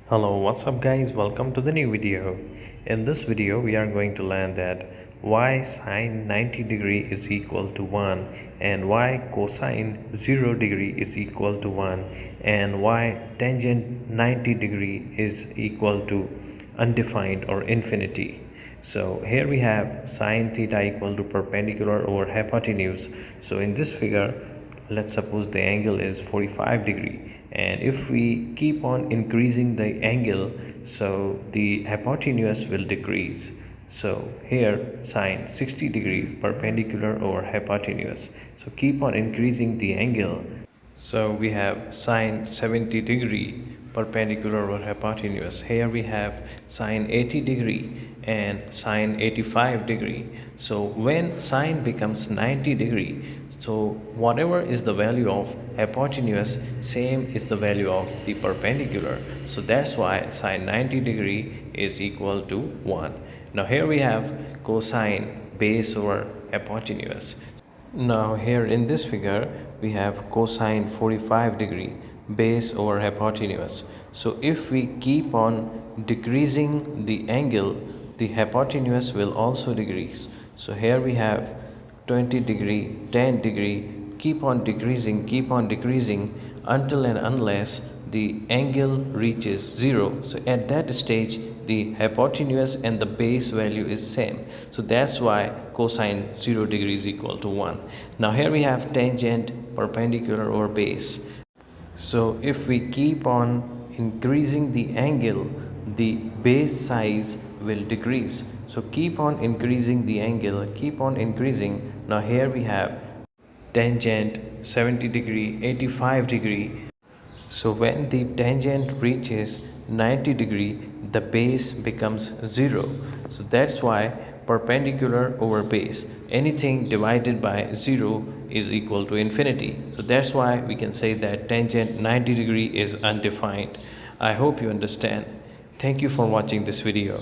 Hello, what's up guys? Welcome to the new video. In this video we are going to learn that why sine 90 degree is equal to 1 and why cosine 0 degree is equal to 1 and why tangent 90 degree is equal to undefined or infinity. So here we have sine theta equal to perpendicular over hypotenuse. So in this figure, let's suppose the angle is 45 degree, and if we keep on increasing the angle, so the hypotenuse will decrease. So here sine 60 degree perpendicular over hypotenuse, so keep on increasing the angle. So we have sine 70 degree perpendicular over hypotenuse. Here we have sine 80 degree and sine 85 degree. So when sine becomes 90 degree, so whatever is the value of hypotenuse, same is the value of the perpendicular. So that's why sine 90 degree is equal to 1. Now here we have cosine base over hypotenuse. Now here in this figure we have cosine 45 degree base over hypotenuse. So if we keep on decreasing the angle, the hypotenuse will also decrease. So here we have 20 degree, 10 degree, keep on decreasing until and unless the angle reaches 0. So at that stage the hypotenuse and the base value is same. So that's why cosine 0 degree is equal to 1. Now here we have tangent perpendicular over base. So if we keep on increasing the angle, the base size will decrease. So keep on increasing the angle, keep on increasing. Now here we have tangent 70 degree, 85 degree. So when the tangent reaches 90 degree, the base becomes 0. So that's why perpendicular over base, anything divided by 0 is equal to infinity. So that's why we can say that tangent 90 degree is undefined. I hope you understand. Thank you for watching this video.